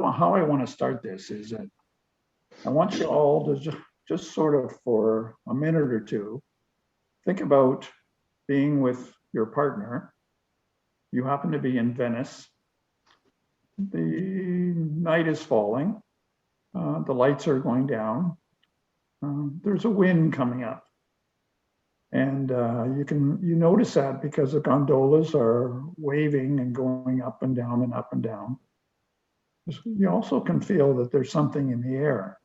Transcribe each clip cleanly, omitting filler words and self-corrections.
how I want to start this is that I want you all to just sort of for a minute or two, think about being with your partner. You happen to be in Venice. The night is falling. The lights are going down. There's a wind coming up. And you notice that because the gondolas are waving and going up and down and up and down. You also can feel that there's something in the air.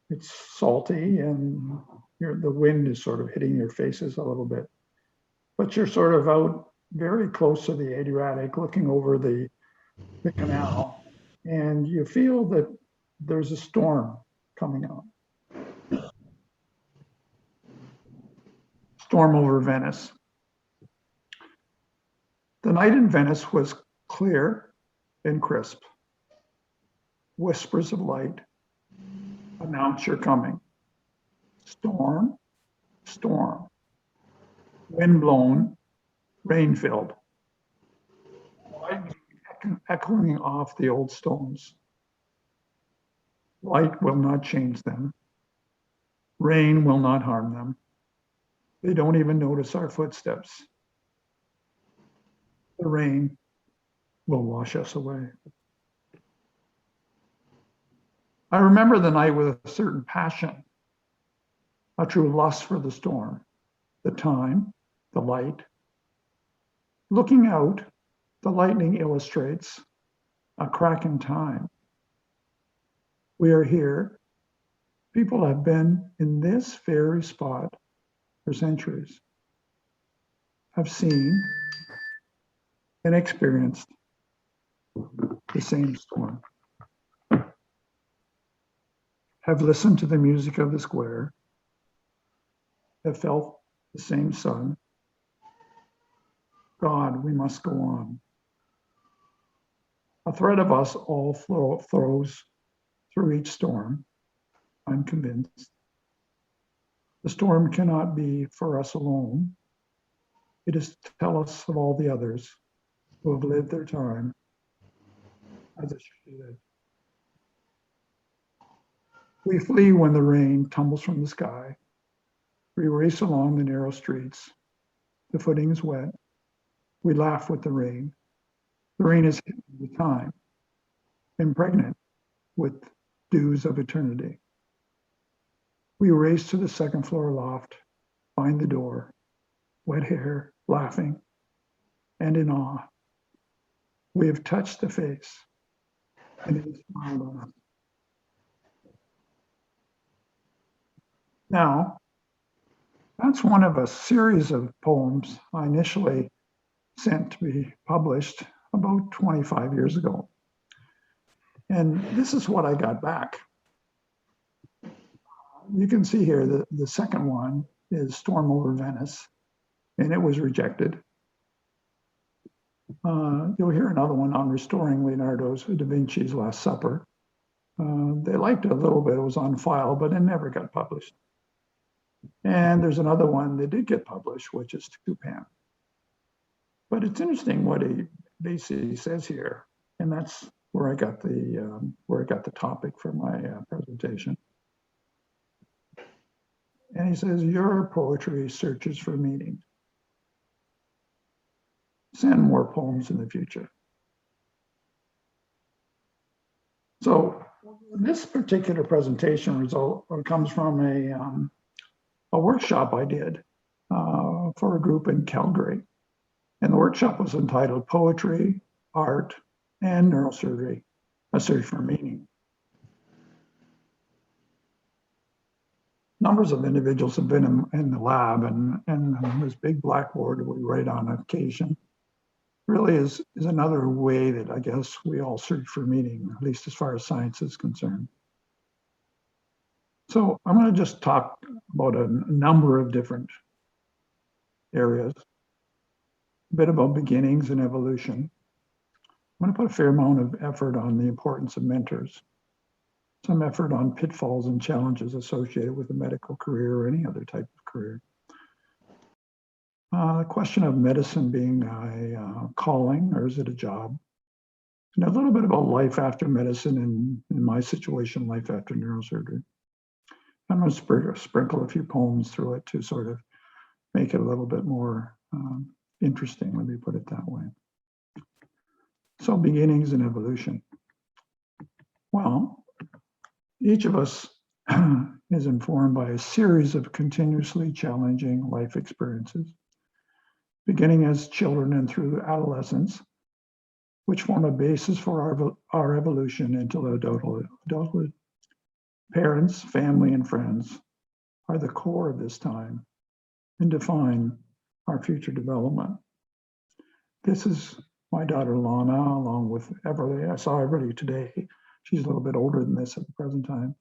It's salty and the wind is sort of hitting your faces a little bit. But you're sort of out very close to the Adriatic, looking over the canal, and you feel that there's a storm coming on. Storm over Venice. The night in Venice was clear and crisp. Whispers of light announce you're coming. Storm, storm. Wind blown, rain filled. Light echoing off the old stones. Light will not change them. Rain will not harm them. They don't even notice our footsteps. The rain will wash us away. I remember the night with a certain passion, a true lust for the storm, the time, the light. Looking out, the lightning illustrates a crack in time. We are here. People have been in this very spot for centuries, have seen and experienced the same storm, have listened to the music of the square, have felt the same sun. God, we must go on. A thread of us all flows through each storm, I'm convinced. The storm cannot be for us alone. It is to tell us of all the others who have lived their time as it should be lived. We flee when the rain tumbles from the sky. We race along the narrow streets. The footing is wet. We laugh with the rain. The rain is hidden with time, impregnant with dews of eternity. We race to the second floor loft, find the door, wet hair, laughing, and in awe. We have touched the face, and it is smiled on us. Now, that's one of a series of poems I initially sent to be published about 25 years ago. And this is what I got back. You can see here that the second one is Storm Over Venice, and it was rejected. You'll hear another one on restoring Leonardo's Da Vinci's Last Supper. They liked it a little bit, it was on file, but it never got published. And there's another one that did get published, which is Tumour. But it's interesting what he basically says here, and that's where I got the topic for my presentation. And he says, your poetry searches for meaning. Send more poems in the future. So this particular presentation result comes from a workshop I did for a group in Calgary. And the workshop was entitled Poetry, Art, and Neurosurgery, a Search for Meaning. Numbers of individuals have been in the lab, and this big blackboard that we write on occasion really is another way that I guess we all search for meaning, at least as far as science is concerned. So I'm going to just talk about a number of different areas, a bit about beginnings and evolution. I'm going to put a fair amount of effort on the importance of mentors, some effort on pitfalls and challenges associated with a medical career or any other type of career. The question of medicine being a calling, or is it a job? and a little bit about life after medicine, and in my situation, life after neurosurgery. I'm going to sprinkle a few poems through it to sort of make it a little bit more interesting, let me put it that way. So, beginnings and evolution. Well, each of us is informed by a series of continuously challenging life experiences, beginning as children and through adolescence, which form a basis for our evolution into adulthood. Parents, family, and friends are the core of this time and define our future development. This is my daughter Lana, along with Everly. I saw Everly today. She's a little bit older than this at the present time,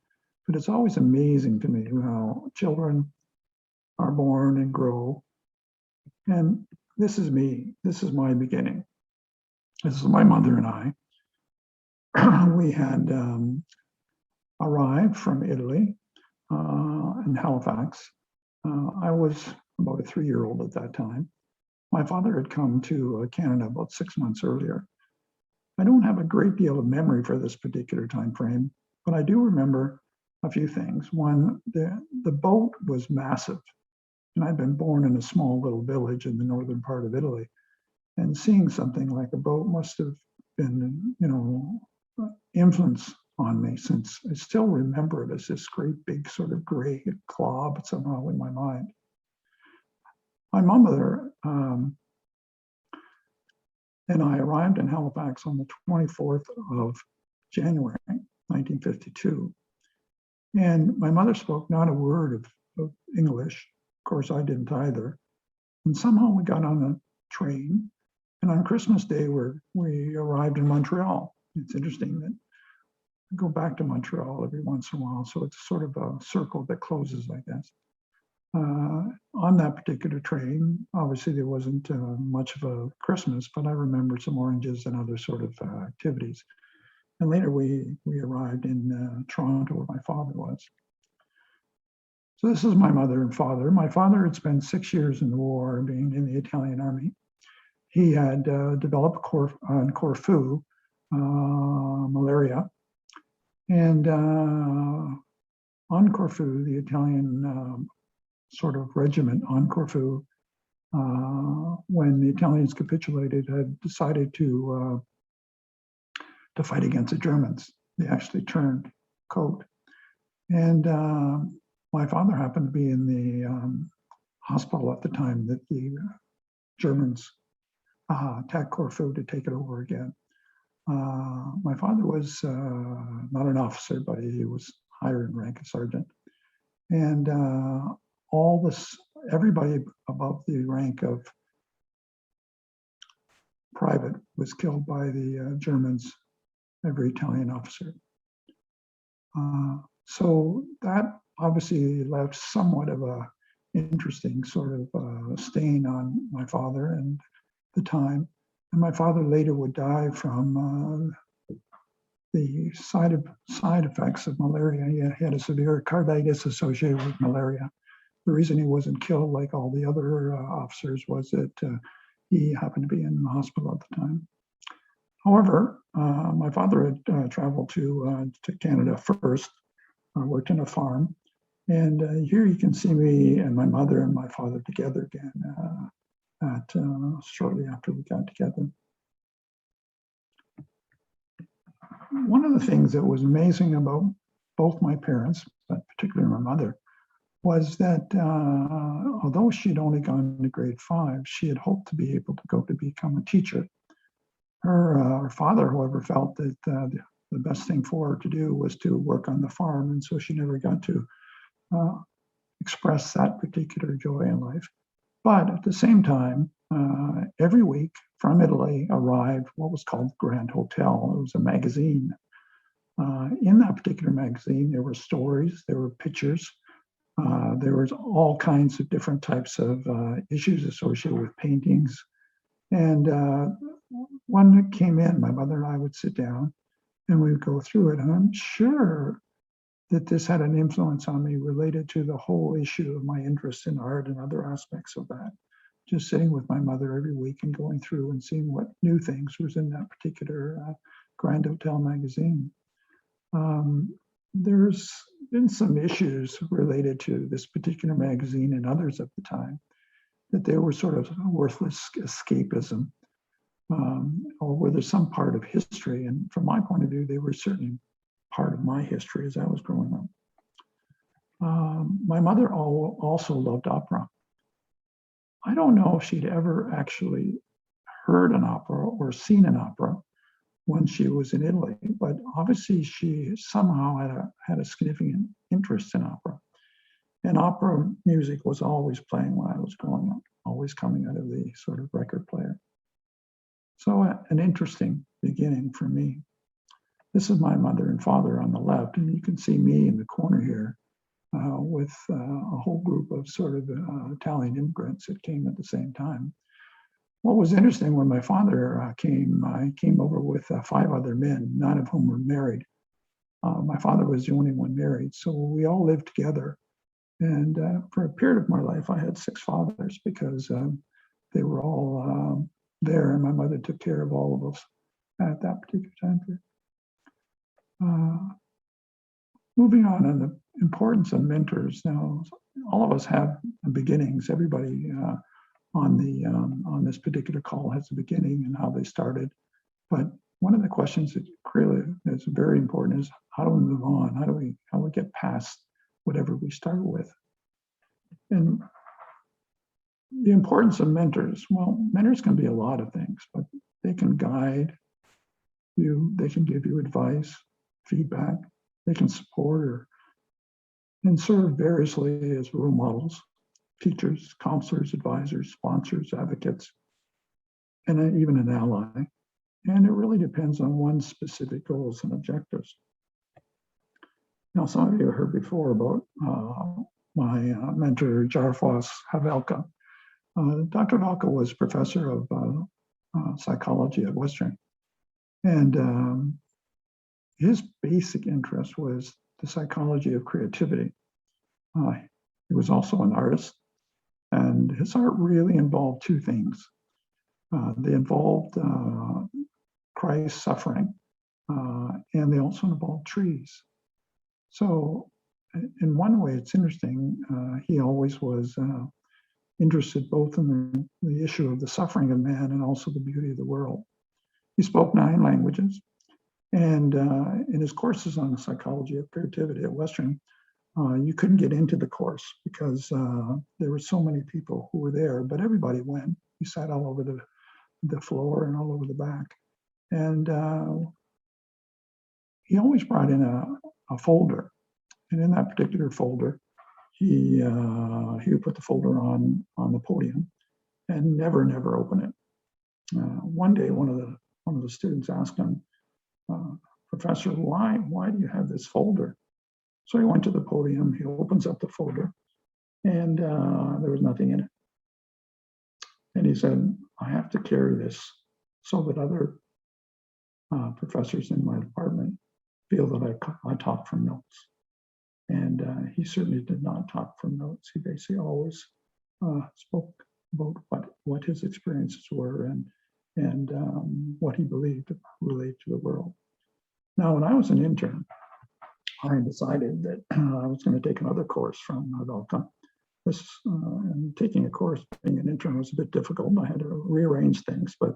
but it's always amazing to me how children are born and grow. And this is me. This is my beginning. This is my mother and I. We had arrived from Italy in Halifax. I was about a 3-year-old at that time. My father had come to Canada about 6 months earlier. I don't have a great deal of memory for this particular time frame, but I do remember a few things. One, the boat was massive, and I'd been born in a small little village in the northern part of Italy, and seeing something like a boat must have been, influence on me, since I still remember it as this great big sort of gray glob somehow in my mind. My mother and I arrived in Halifax on the 24th of January, 1952. And my mother spoke not a word of English. Of course, I didn't either. And somehow we got on a train. And on Christmas Day, we arrived in Montreal. It's interesting that I go back to Montreal every once in a while. So it's sort of a circle that closes, I guess. On that particular train, obviously there wasn't much of a Christmas, but I remember some oranges and other sort of activities. And later we arrived in Toronto, where my father was. So this is my mother and father. My father had spent 6 years in the war, being in the Italian army. He had developed on Corfu malaria. And on Corfu, the Italian sort of regiment on Corfu, when the Italians capitulated, had decided to fight against the Germans. They actually turned coat. And my father happened to be in the hospital at the time that the Germans attacked Corfu to take it over again. My father was not an officer, but he was higher in rank, a sergeant. And everybody above the rank of private was killed by the Germans, every Italian officer. So that obviously left somewhat of a interesting sort of stain on my father and the time. And my father later would die from the side effects of malaria. He had a severe carditis associated with malaria. The reason he wasn't killed like all the other officers was that he happened to be in the hospital at the time. However, my father had traveled to Canada first. I worked in a farm. And here you can see me and my mother and my father together again shortly after we got together. One of the things that was amazing about both my parents, but particularly my mother, was that although she had only gone to grade 5, she had hoped to be able to go to become a teacher. Her father, however, felt that the best thing for her to do was to work on the farm, and so she never got to express that particular joy in life. But at the same time, every week from Italy arrived what was called Grand Hotel. It was a magazine. In that particular magazine, there were stories, there were pictures, there was all kinds of different types of issues associated with paintings. And one that came in, my mother and I would sit down and we would go through it. And I'm sure that this had an influence on me related to the whole issue of my interest in art and other aspects of that. Just sitting with my mother every week and going through and seeing what new things was in that particular Grand Hotel magazine. There's been some issues related to this particular magazine and others at the time, that they were sort of worthless escapism, or were there some part of history? And from my point of view, they were certainly part of my history as I was growing up. My mother also loved opera. I don't know if she'd ever actually heard an opera or seen an opera when she was in Italy, but obviously she somehow had a significant interest in opera. And opera music was always playing when I was growing up, always coming out of the sort of record player. So an interesting beginning for me. This is my mother and father on the left, and you can see me in the corner here with a whole group of sort of Italian immigrants that came at the same time. What was interesting, when my father came, I came over with 5 other men, none of whom were married. My father was the only one married, so we all lived together. And for a period of my life, I had 6 fathers because they were all there, and my mother took care of all of us at that particular time period. Moving on the importance of mentors. Now, all of us have beginnings. Everybody on this particular call has a beginning and how they started. But one of the questions that really is very important is, how do we move on? How do we get past whatever we start with? And the importance of mentors. Well, mentors can be a lot of things, but they can guide you. They can give you advice, feedback. They can support and serve variously as role models, teachers, counselors, advisors, sponsors, advocates, and even an ally. And it really depends on one's specific goals and objectives. Now, some of you have heard before about my mentor, Jarfos Havelka. Dr. Havelka was professor of psychology at Western. And his basic interest was the psychology of creativity. He was also an artist, and his art really involved 2 things. They involved Christ's suffering, and they also involved trees. So in one way, it's interesting, he always was interested both in the issue of the suffering of man and also the beauty of the world. He spoke 9 languages, and in his courses on the psychology of creativity at Western, you couldn't get into the course because there were so many people who were there, but everybody went. He sat all over the floor and all over the back. And he always brought in a folder. And in that particular folder, he would put the folder on the podium and never open it. One day, one of the students asked him, "Professor, why do you have this folder?" So he went to the podium, he opens up the folder, and there was nothing in it. And he said, "I have to carry this so that other professors in my department feel that I talk from notes." And he certainly did not talk from notes. He basically always spoke about what his experiences were and what he believed related to the world. Now, when I was an intern, I decided that I was going to take another course from Havelka. And taking a course being an intern was a bit difficult. I had to rearrange things, but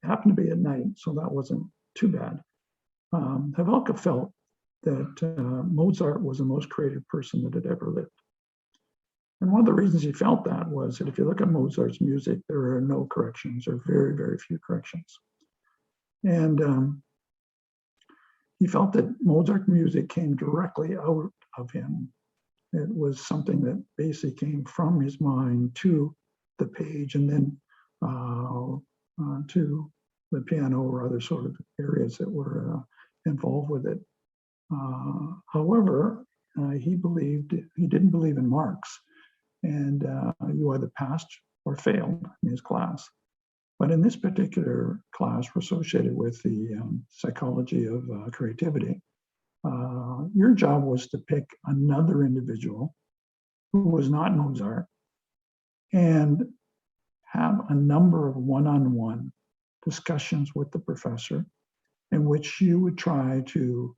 it happened to be at night, so that wasn't too bad. Havelka felt that Mozart was the most creative person that had ever lived. And one of the reasons he felt that was that if you look at Mozart's music, there are no corrections, or very, very few corrections. And he felt that Mozart music came directly out of him. It was something that basically came from his mind to the page and then to the piano or other sort of areas that were involved with it. However, he didn't believe in marks, and you either passed or failed in his class. But in this particular class, we're associated with the psychology of creativity. Your job was to pick another individual who was not Mozart and have a number of one-on-one discussions with the professor in which you would try to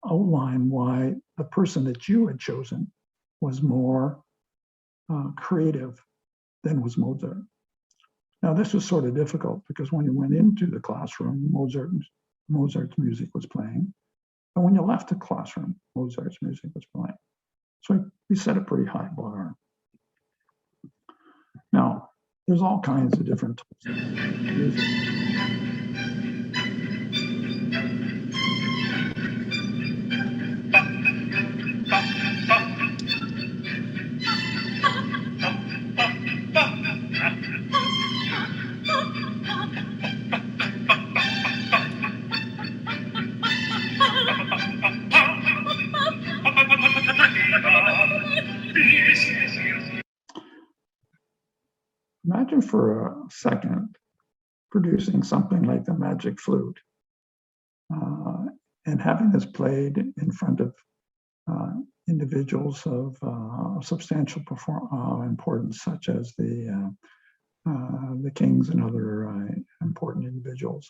outline why the person that you had chosen was more creative than was Mozart. Now, this was sort of difficult because when you went into the classroom, Mozart's music was playing. And when you left the classroom, Mozart's music was playing. So we set a pretty high bar. Now, there's all kinds of different types of music. Imagine for a second producing something like the Magic Flute and having this played in front of individuals of substantial importance, such as the kings and other important individuals.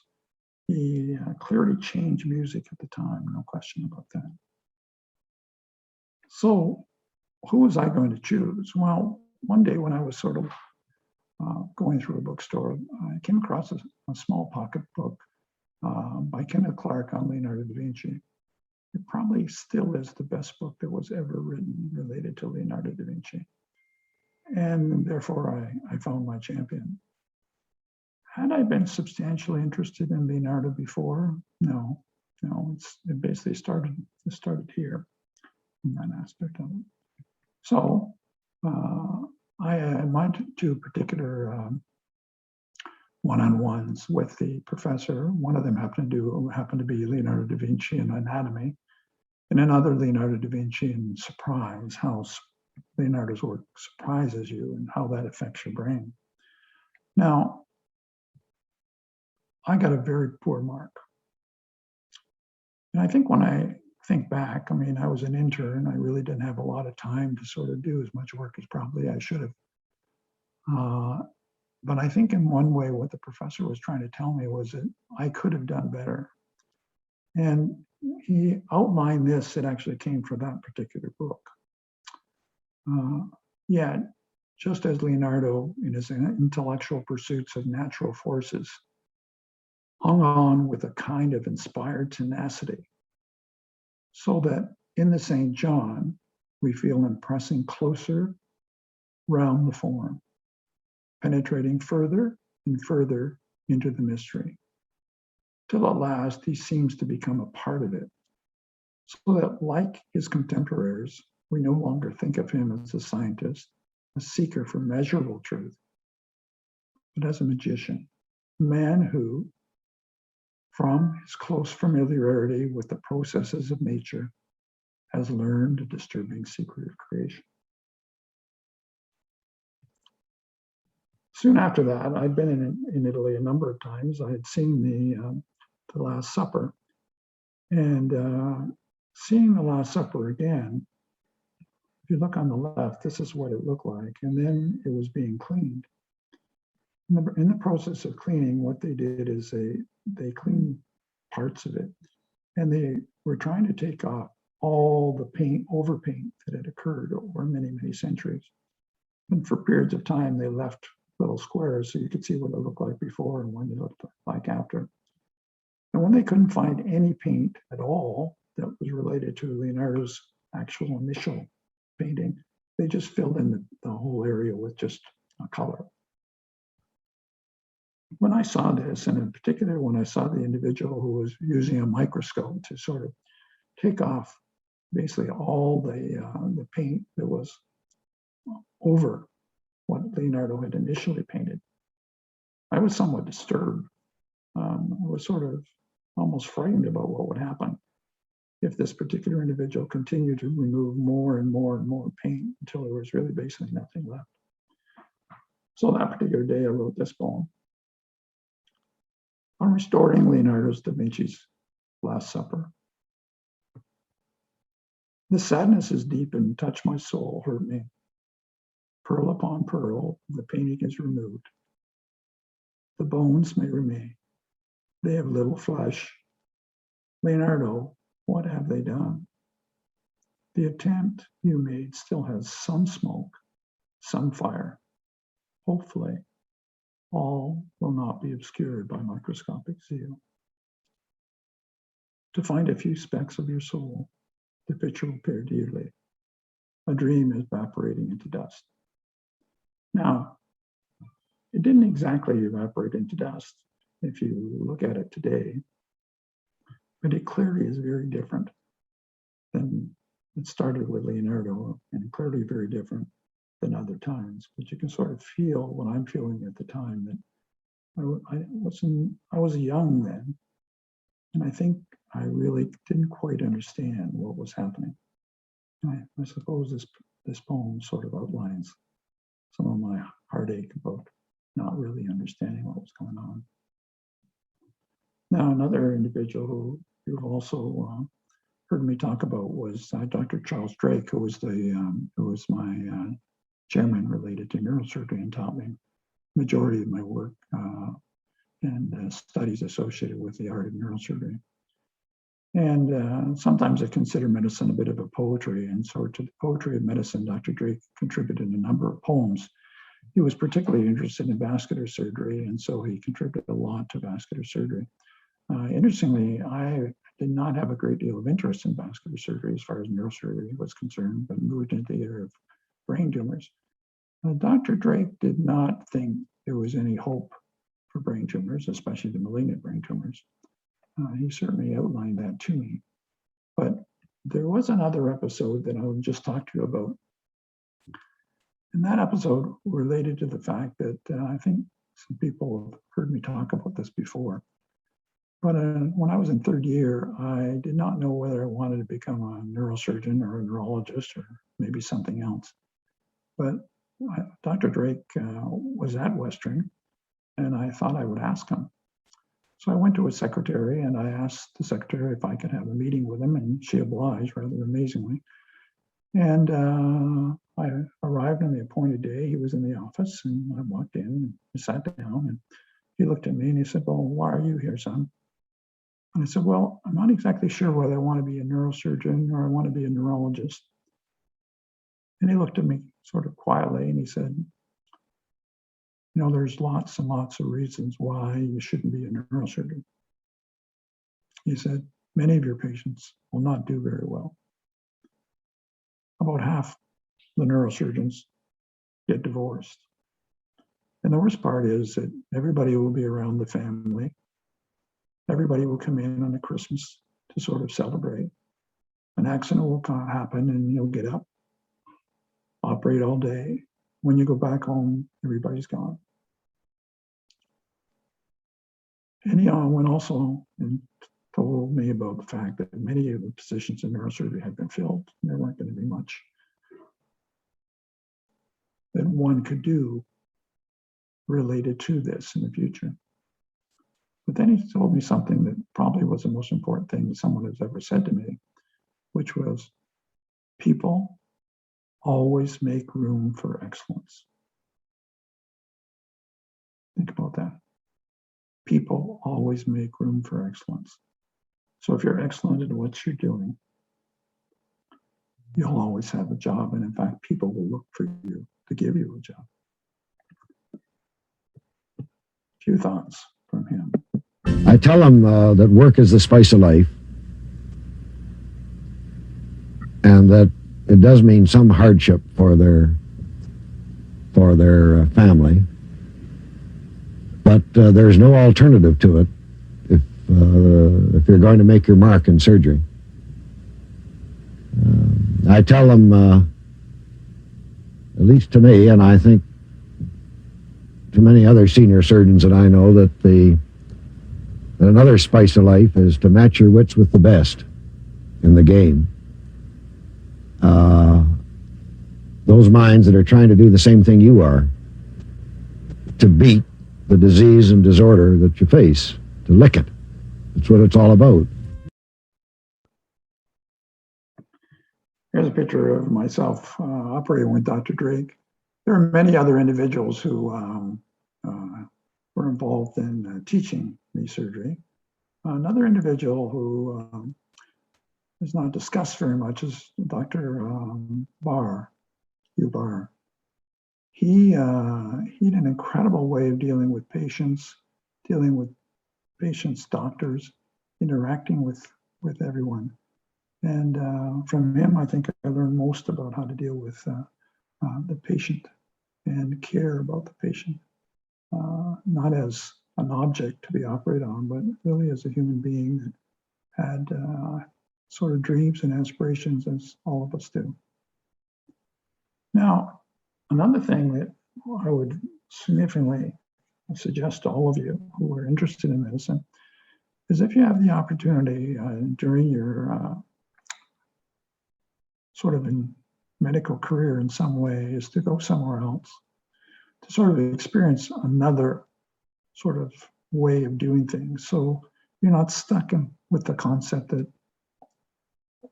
He clearly changed music at the time, no question about that. So who was I going to choose? Well, one day when I was sort of going through a bookstore, I came across a small pocket book by Kenneth Clark on Leonardo da Vinci. It probably still is the best book that was ever written related to Leonardo da Vinci. And therefore, I found my champion. Had I been substantially interested in Leonardo before? No. It basically started here in that aspect of it. So I had my two particular one-on-ones with the professor. One of them happened to be Leonardo da Vinci in anatomy, and another Leonardo da Vinci in surprise, how Leonardo's work surprises you and how that affects your brain. Now, I got a very poor mark. And I think when I think back, I mean, I was an intern. I really didn't have a lot of time to sort of do as much work as probably I should have. But I think in one way, what the professor was trying to tell me was that I could have done better. And he outlined this. It actually came from that particular book. Yet, just as Leonardo, in his intellectual pursuits of natural forces, hung on with a kind of inspired tenacity, so that in the St. John, we feel him pressing closer round the form, penetrating further and further into the mystery, till at last he seems to become a part of it, so that, like his contemporaries, we no longer think of him as a scientist, a seeker for measurable truth, but as a magician, a man who, from his close familiarity with the processes of nature, has learned a disturbing secret of creation. Soon after that, I'd been in Italy a number of times. I had seen the Last Supper, and seeing the Last Supper again, if you look on the left, this is what it looked like, and then it was being cleaned. In the process of cleaning, what they did is they cleaned parts of it, and they were trying to take off all the paint, overpaint that had occurred over many, many centuries. And for periods of time, they left little squares so you could see what it looked like before and what it looked like after. And when they couldn't find any paint at all that was related to Leonardo's actual initial painting, they just filled in the whole area with just a color. When I saw this, and in particular when I saw the individual who was using a microscope to sort of take off basically all the paint that was over what Leonardo had initially painted, I was somewhat disturbed. I was sort of almost frightened about what would happen if this particular individual continued to remove more and more and more paint until there was really basically nothing left. So that particular day, I wrote this poem on restoring Leonardo da Vinci's Last Supper. The sadness is deep and touched my soul, hurt me. Pearl upon pearl, the painting is removed. The bones may remain. They have little flesh. Leonardo, what have they done? The attempt you made still has some smoke, some fire. Hopefully, all will not be obscured by microscopic zeal. To find a few specks of your soul, the picture will appear dearly. A dream is evaporating into dust. Now, it didn't exactly evaporate into dust if you look at it today, but it clearly is very different than it started with Leonardo, and clearly very different than other times. But you can sort of feel what I'm feeling at the time, that I was young then, and I think I really didn't quite understand what was happening. I suppose this poem sort of outlines some of my heartache about not really understanding what was going on. Now, another individual who you've also heard me talk about was Dr. Charles Drake, who was my chairman related to neurosurgery and taught me majority of my work and studies associated with the art of neurosurgery. And sometimes I consider medicine a bit of a poetry, and so to the poetry of medicine, Dr. Drake contributed a number of poems. He was particularly interested in vascular surgery, and so he contributed a lot to vascular surgery. Interestingly, I did not have a great deal of interest in vascular surgery as far as neurosurgery was concerned, but moved into the area of brain tumors. Dr. Drake did not think there was any hope for brain tumors, especially the malignant brain tumors. He certainly outlined that to me. But there was another episode that I'll just talk to you about. And that episode related to the fact that I think some people have heard me talk about this before. But when I was in third year, I did not know whether I wanted to become a neurosurgeon or a neurologist or maybe something else. But Dr. Drake was at Western, and I thought I would ask him. So I went to his secretary and I asked the secretary if I could have a meeting with him, and she obliged rather amazingly. And I arrived on the appointed day. He was in the office, and I walked in and I sat down, and he looked at me and he said, "Well, why are you here, son?" And I said, "Well, I'm not exactly sure whether I want to be a neurosurgeon or I want to be a neurologist." And he looked at me sort of quietly and he said, "You know, there's lots and lots of reasons why you shouldn't be a neurosurgeon." He said, "Many of your patients will not do very well. About half the neurosurgeons get divorced. And the worst part is that everybody will be around the family. Everybody will come in on a Christmas to sort of celebrate. An accident will happen and you'll get up, operate all day. When you go back home, everybody's gone." And he went also and told me about the fact that many of the positions in neurosurgery had been filled. There weren't going to be much that one could do related to this in the future. But then he told me something that probably was the most important thing that someone has ever said to me, which was, people always make room for excellence. Think about that. People always make room for excellence. So if you're excellent at what you're doing, you'll always have a job. And in fact, people will look for you to give you a job. A few thoughts from him. I tell them that work is the spice of life, and that it does mean some hardship for their family, but there's no alternative to it if you're going to make your mark in surgery. I tell them, at least to me, and I think to many other senior surgeons that I know, that another spice of life is to match your wits with the best in the game. Those minds that are trying to do the same thing you are, to beat the disease and disorder that you face, to lick it. That's what it's all about. Here's a picture of myself operating with Dr. Drake. There are many other individuals who were involved in teaching me surgery. Another individual who is not discussed very much is Dr. Hugh Barr. He had an incredible way of dealing with patients, doctors, interacting with everyone. And from him, I think I learned most about how to deal with the patient and care about the patient, not as an object to be operated on, but really as a human being that had sort of dreams and aspirations as all of us do. Now, another thing that I would significantly suggest to all of you who are interested in medicine is if you have the opportunity during your sort of in medical career in some way is to go somewhere else, to sort of experience another sort of way of doing things. So you're not stuck with the concept that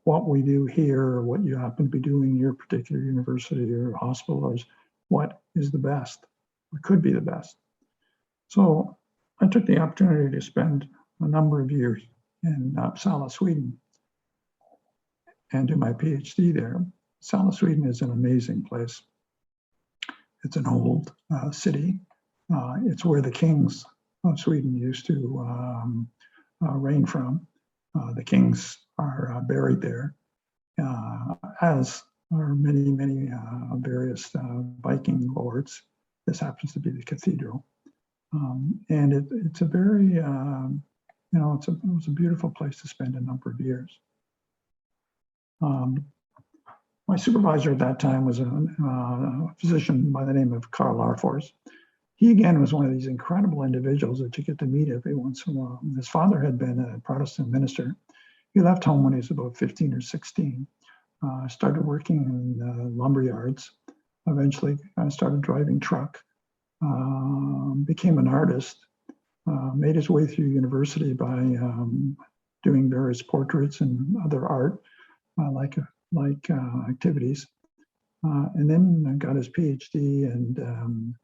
what we do here or what you happen to be doing in your particular university or hospital is what is the best or could be the best. So I took the opportunity to spend a number of years in Uppsala, Sweden, and do my PhD there. Uppsala, Sweden is an amazing place. It's an old city. It's where the kings of Sweden used to reign from. The kings are buried there, as are many, many various Viking lords. This happens to be the cathedral. And it's a very, it was a beautiful place to spend a number of years. My supervisor at that time was a physician by the name of Karl Larfors. He again was one of these incredible individuals that you get to meet every once in a while. His father had been a Protestant minister. He left home when he was about 15 or 16, started working in lumber yards, eventually started driving truck, became an artist, made his way through university by doing various portraits and other art like activities, and then got his PhD and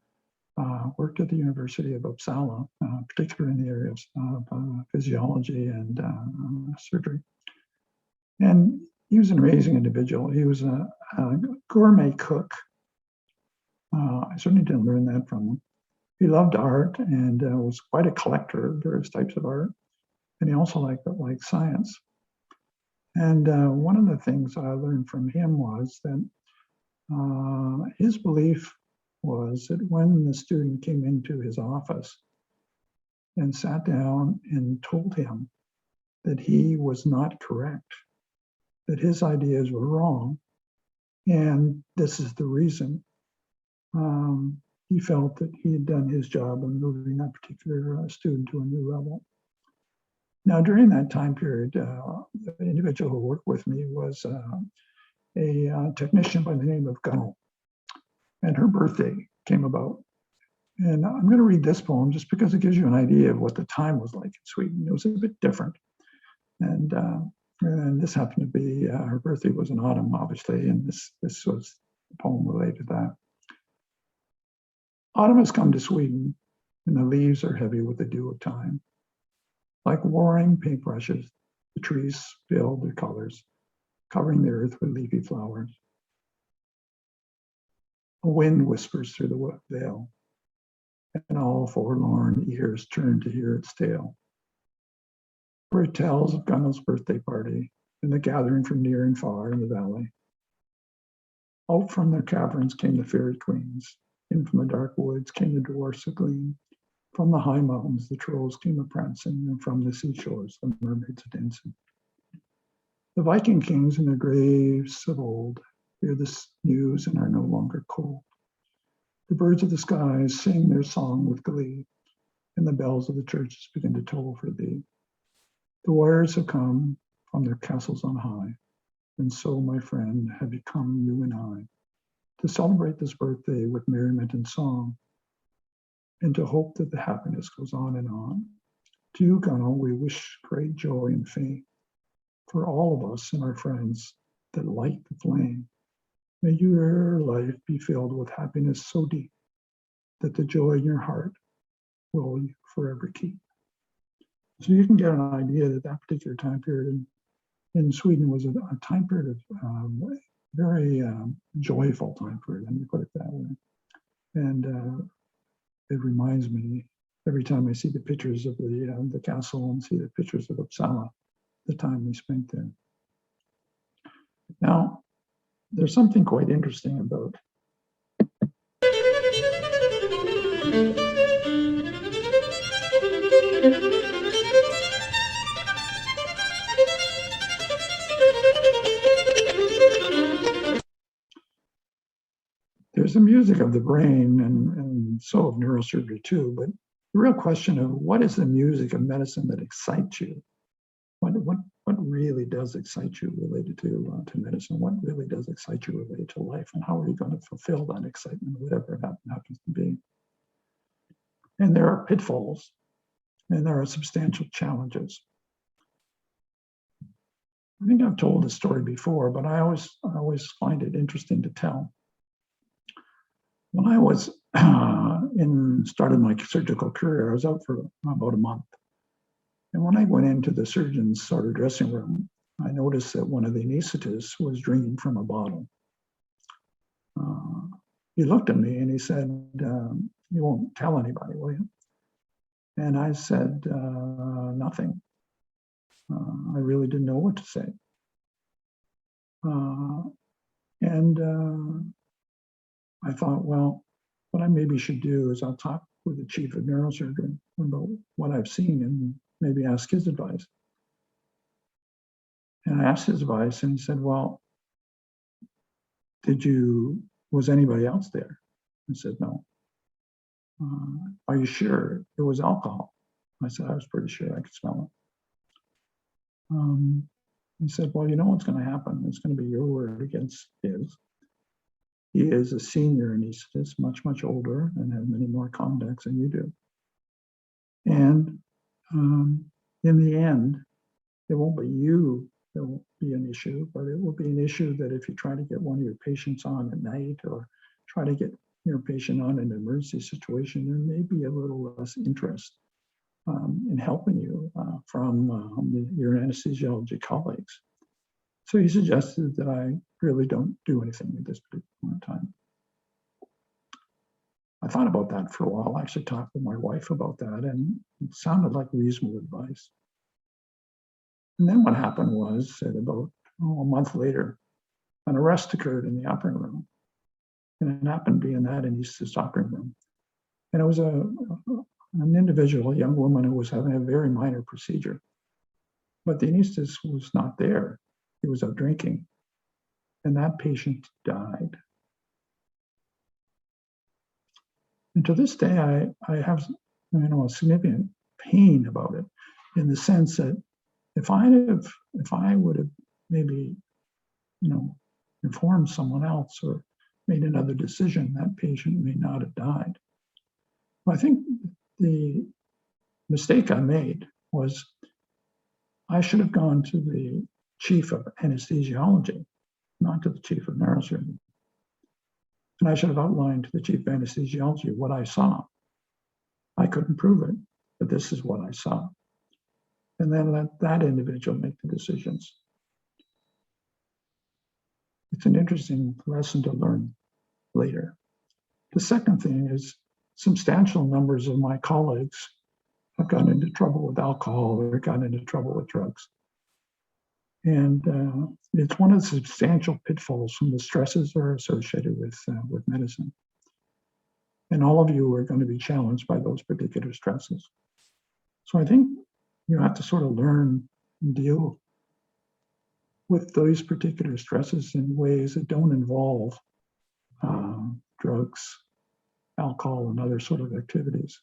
worked at the University of Uppsala, particularly in the areas of physiology and surgery. And he was an amazing individual. He was a gourmet cook. I certainly didn't learn that from him. He loved art and was quite a collector of various types of art. And he also liked science. And one of the things I learned from him was that his belief was that when the student came into his office and sat down and told him that he was not correct, that his ideas were wrong, and this is the reason, he felt that he had done his job in moving that particular student to a new level. Now, during that time period, the individual who worked with me was a technician by the name of Gunnel, and her birthday came about. And I'm going to read this poem just because it gives you an idea of what the time was like in Sweden. It was a bit different. And this happened to be, her birthday was in autumn, obviously, and this was a poem related to that. Autumn has come to Sweden, and the leaves are heavy with the dew of time. Like warring paintbrushes, the trees spill their colors, covering the earth with leafy flowers. A wind whispers through the veil, and all forlorn ears turn to hear its tale. For it tells of Gunnel's birthday party and the gathering from near and far in the valley. Out from their caverns came the fairy queens, in from the dark woods came the dwarfs a gleam. From the high mountains the trolls came a prancing, and from the seashores the mermaids a dancing. The Viking kings in their graves of old hear this news and are no longer cold. The birds of the skies sing their song with glee, and the bells of the churches begin to toll for thee. The warriors have come from their castles on high, and so, my friend, have you come, you and I, to celebrate this birthday with merriment and song, and to hope that the happiness goes on and on. To you, Gunnel, we wish great joy and fame for all of us and our friends that light the flame. May your life be filled with happiness so deep that the joy in your heart will forever keep. So you can get an idea that that particular time period in Sweden was a time period of very joyful time period, let me put it that way. And it reminds me every time I see the pictures of the castle and see the pictures of Uppsala, the time we spent there. Now, there's something quite interesting about there's the music of the brain and so of neurosurgery too, but the real question of what is the music of medicine that excites you? What really does excite you related to medicine? What really does excite you related to life? And how are you going to fulfill that excitement, whatever it happens to be? And there are pitfalls, and there are substantial challenges. I think I've told this story before, but I always find it interesting to tell. When I was started my surgical career, I was out for about a month. And when I went into the surgeon's sort of dressing room, I noticed that one of the anesthetists was drinking from a bottle. He looked at me and he said, "You won't tell anybody, will you?" And I said, "Nothing." I really didn't know what to say. I thought, well, what I maybe should do is I'll talk with the chief of neurosurgery about what I've seen and maybe ask his advice. And I asked his advice and he said, well, was anybody else there? I said, no. Are you sure it was alcohol? I said, I was pretty sure I could smell it. He said, well, you know what's going to happen? It's going to be your word against his. He is a senior anesthetist, much, much older, and has many more contacts than you do. And in the end, it won't be you that will be an issue, but it will be an issue that if you try to get one of your patients on at night or try to get your patient on in an emergency situation, there may be a little less interest in helping you from your anesthesiology colleagues. So he suggested that I really don't do anything at this particular time. I thought about that for a while. I actually talked with my wife about that, and it sounded like reasonable advice. And then what happened was that about a month later, an arrest occurred in the operating room. And it happened to be in that anesthetist operating room. And it was an individual, a young woman who was having a very minor procedure. But the anesthetist was not there. He was out drinking. And that patient died. And to this day, I have a significant pain about it, in the sense that if I would have maybe informed someone else or made another decision, that patient may not have died. I think the mistake I made was I should have gone to the chief of anesthesiology, not to the chief of neurosurgery. And I should have outlined to the chief of anesthesiology what I saw. I couldn't prove it, but this is what I saw. And then let that individual make the decisions. It's an interesting lesson to learn later. The second thing is substantial numbers of my colleagues have gotten into trouble with alcohol or gotten into trouble with drugs. And it's one of the substantial pitfalls from the stresses that are associated with medicine. And all of you are going to be challenged by those particular stresses. So I think you have to sort of learn and deal with those particular stresses in ways that don't involve drugs, alcohol, and other sort of activities.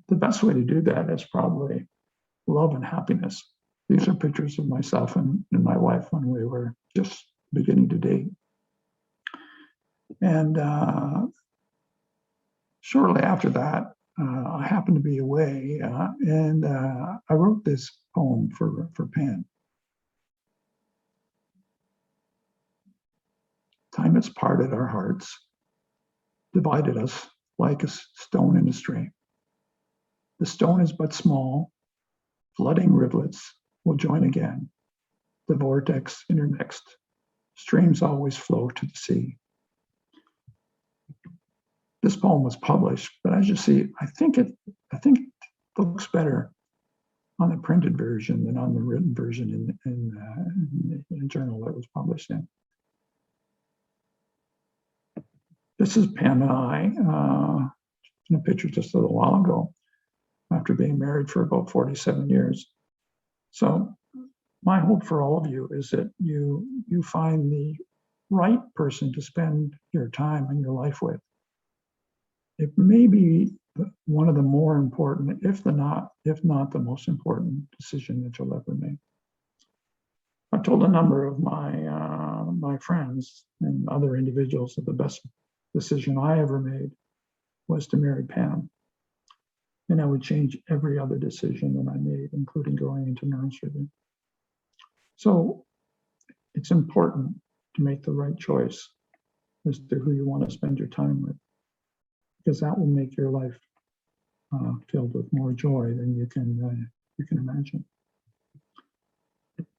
The best way to do that is probably love and happiness. These are pictures of myself and my wife when we were just beginning to date. And shortly after that, I happened to be away, and I wrote this poem for pen. Time has parted our hearts, divided us like a stone in a stream. The stone is but small, flooding rivulets will join again. The vortex intermixed. Streams always flow to the sea. This poem was published, but as you see, I think it looks better on the printed version than on the written version in the journal that was published in. This is Pam and I in a picture just a little while ago, after being married for about 47 years. So my hope for all of you is that you find the right person to spend your time and your life with. It may be one of the more important, if not the most important decision that you'll ever make. I've told a number of my friends and other individuals that the best decision I ever made was to marry Pam. And I would change every other decision that I made, including going into neurosurgery. So it's important to make the right choice as to who you want to spend your time with, because that will make your life filled with more joy than you can imagine.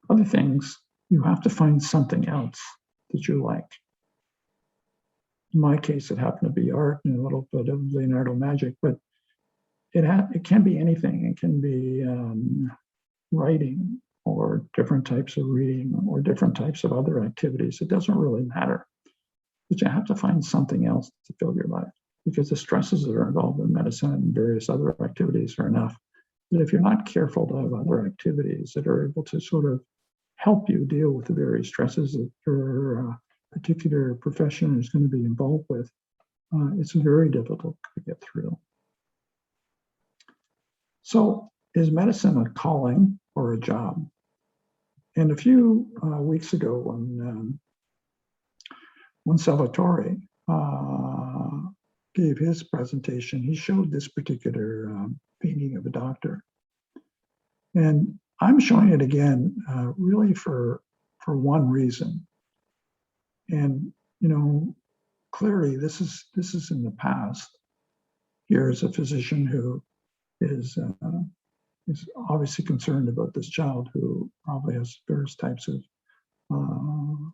Other things, you have to find something else that you like. In my case, it happened to be art and a little bit of Leonardo magic, but it can be anything. It can be writing or different types of reading or different types of other activities. It doesn't really matter, but you have to find something else to fill your life, because the stresses that are involved in medicine and various other activities are enough that if you're not careful to have other activities that are able to sort of help you deal with the various stresses that your particular profession is going to be involved with, it's very difficult to get through. So is medicine a calling or a job? And a few weeks ago when Salvatore gave his presentation, he showed this particular painting of a doctor. And I'm showing it again really for one reason. And, you know, clearly this is in the past. Here is a physician who is obviously concerned about this child who probably has various types of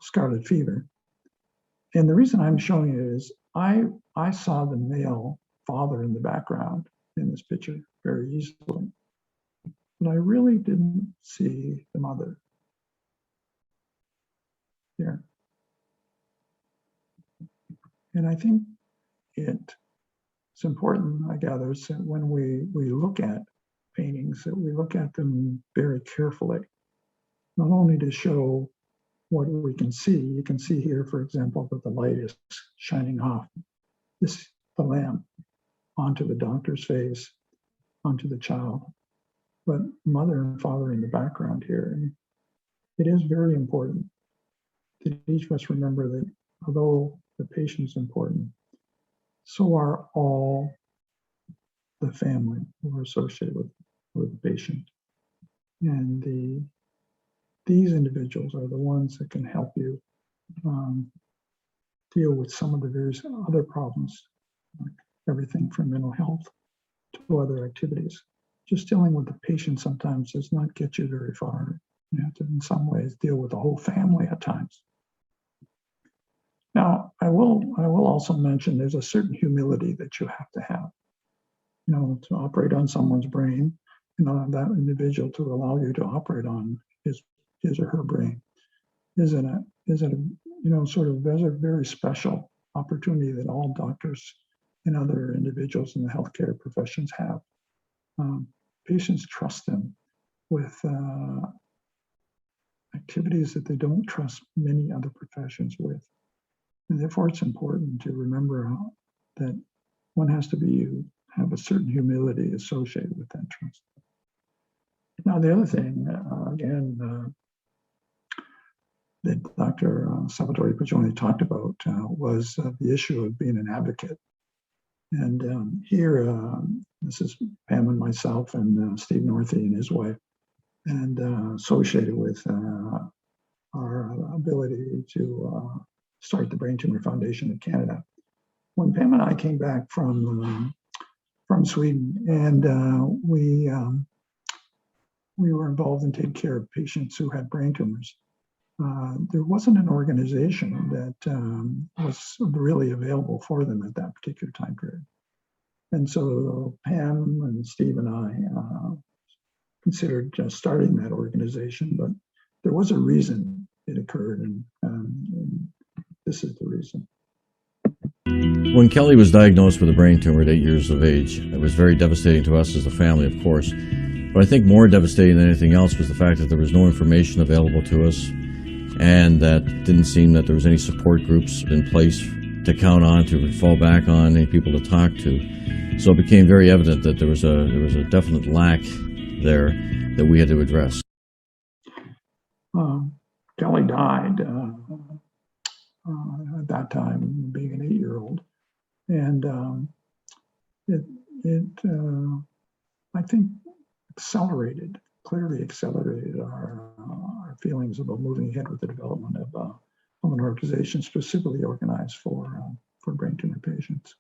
scarlet fever. And the reason I'm showing it is I saw the male father in the background in this picture very easily, but I really didn't see the mother here. And I think it's important, I gather, that when we look at paintings, that we look at them very carefully, not only to show what we can see. You can see here, for example, that the light is shining off the lamp onto the doctor's face, onto the child, but mother and father in the background here. And it is very important that each of us remember that although the patient is important, so are all the family who are associated with the patient. And these individuals are the ones that can help you deal with some of the various other problems, like everything from mental health to other activities. Just dealing with the patient sometimes does not get you very far. You have to, in some ways, deal with the whole family at times. Now, I will also mention there's a certain humility that you have to have, you know, to operate on someone's brain, and allow that individual to allow you to operate on his or her brain is a you know, sort of a very special opportunity that all doctors and other individuals in the healthcare professions have. Patients trust them with activities that they don't trust many other professions with. And therefore, it's important to remember that one has to have a certain humility associated with that trust. Now, the other thing, again, that Dr. Salvatore Poggioni talked about was the issue of being an advocate. And here, this is Pam and myself and Steve Northey and his wife, and associated with our ability to start the Brain Tumor Foundation of Canada. When Pam and I came back from Sweden, and we were involved in taking care of patients who had brain tumors. There wasn't an organization that was really available for them at that particular time period. And so Pam and Steve and I considered just starting that organization, but there was a reason it occurred, and this is the reason. When Kelly was diagnosed with a brain tumor at 8 years of age, it was very devastating to us as a family, of course. But I think more devastating than anything else was the fact that there was no information available to us, and that didn't seem that there was any support groups in place to count on, to fall back on, any people to talk to. So it became very evident that there was a definite lack there that we had to address. Kelly died at that time, being an 8-year-old, and I think clearly accelerated our feelings about moving ahead with the development of an organization specifically organized for brain tumor patients.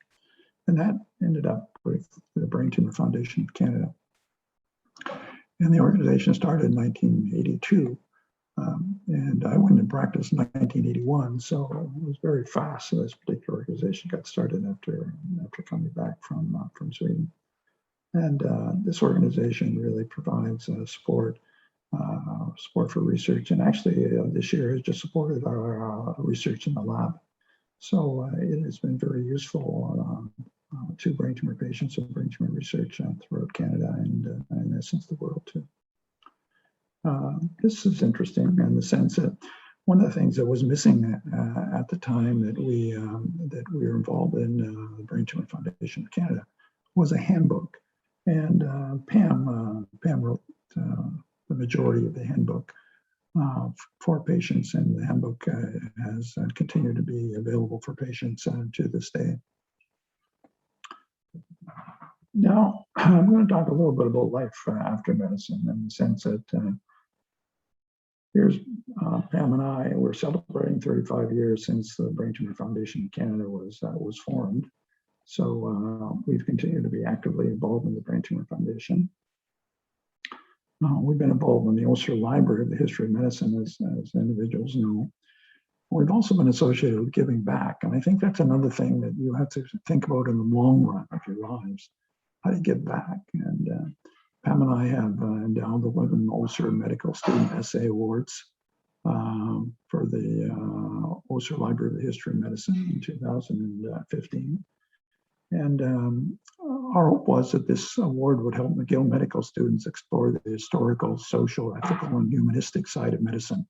And that ended up with the Brain Tumor Foundation of Canada. And the organization started in 1982. And I went in practice in 1981, so it was very fast. So this particular organization got started after coming back from Sweden. And this organization really provides support for research. And actually, this year has just supported our research in the lab. So it has been very useful to brain tumor patients and brain tumor research throughout Canada and in essence the world too. This is interesting in the sense that one of the things that was missing at the time that we were involved in the Brain Tumor Foundation of Canada was a handbook, and Pam wrote the majority of the handbook for patients, and the handbook has continued to be available for patients to this day. Now, I'm going to talk a little bit about life after medicine in the sense that here's Pam and I, we're celebrating 35 years since the Brain Tumor Foundation in Canada was formed. So we've continued to be actively involved in the Brain Tumor Foundation. We've been involved in the Ulster Library of the History of Medicine, as individuals know. We've also been associated with giving back. And I think that's another thing that you have to think about in the long run of your lives. How do you give back? And Pam and I have endowed the 11 Ulster Medical Student Essay Awards for the Ulster Library of the History of Medicine in 2015. And our hope was that this award would help McGill medical students explore the historical, social, ethical, and humanistic side of medicine.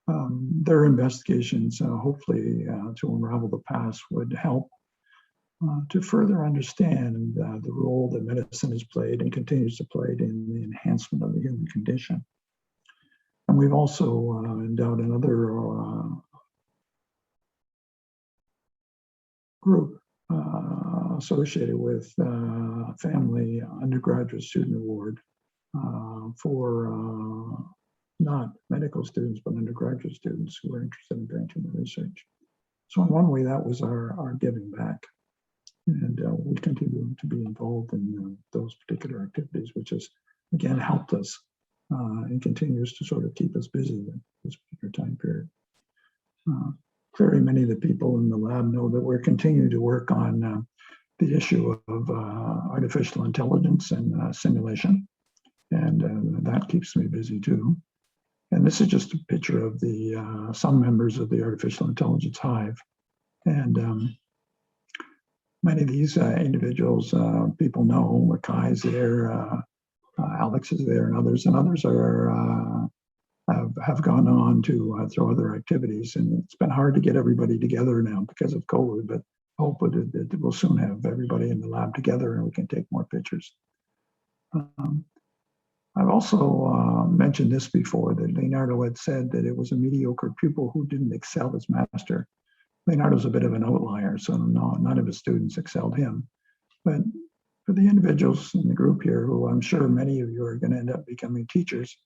Their investigations, hopefully, to unravel the past would help to further understand the role that medicine has played and continues to play in the enhancement of the human condition. And we've also endowed another group associated with Family Undergraduate Student Award for not medical students, but undergraduate students who are interested in brain tumor research. So in one way, that was our giving back. And we continue to be involved in those particular activities, which has, again, helped us and continues to sort of keep us busy in this particular time period. Clearly, many of the people in the lab know that we're continuing to work on the issue of artificial intelligence and simulation, and that keeps me busy too. And this is just a picture of the some members of the artificial intelligence hive, and many of these individuals, people know. Kai's there, Alex is there, and others are have gone on to through other activities. And it's been hard to get everybody together now because of COVID, but hope that we'll soon have everybody in the lab together and we can take more pictures. I've also mentioned this before, that Leonardo had said that it was a mediocre pupil who didn't excel as master. Leonardo's a bit of an outlier, so none of his students excelled him. But for the individuals in the group here, who I'm sure many of you are going to end up becoming teachers,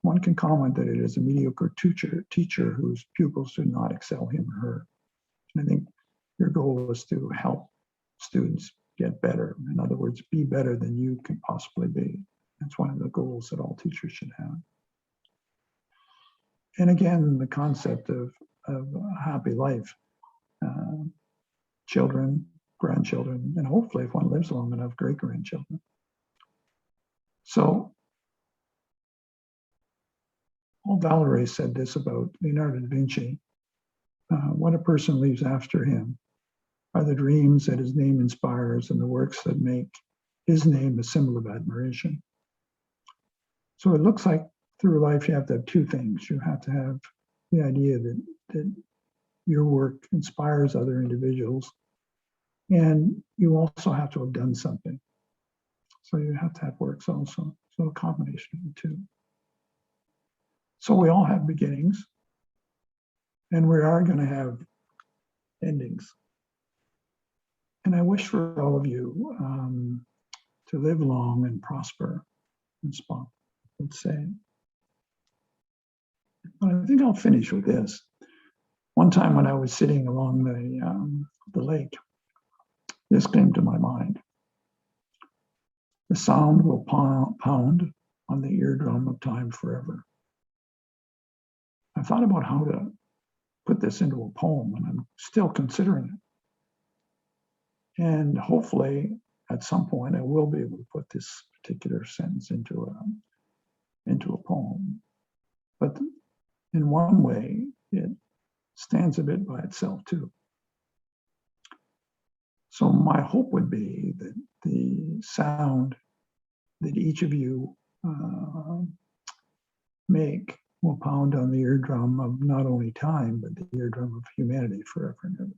one can comment that it is a mediocre teacher whose pupils do not excel him or her. And I think your goal is to help students get better. In other words, be better than you can possibly be. It's one of the goals that all teachers should have. And again, the concept of a happy life, children, grandchildren, and hopefully, if one lives long enough, great-grandchildren. So, Valerie said this about Leonardo da Vinci. What a person leaves after him are the dreams that his name inspires and the works that make his name a symbol of admiration. So it looks like through life you have to have two things. You have to have the idea that your work inspires other individuals, and you also have to have done something. So you have to have works also. So a combination of the two. So we all have beginnings, and we are going to have endings. And I wish for all of you to live long and prosper and spot, let's say. But I think I'll finish with this. One time when I was sitting along the lake, this came to my mind. The sound will pound on the eardrum of time forever. I thought about how to put this into a poem, and I'm still considering it. And hopefully, at some point, I will be able to put this particular sentence into a poem. But in one way, it stands a bit by itself too. So my hope would be that the sound that each of you make will pound on the eardrum of not only time, but the eardrum of humanity forever and ever.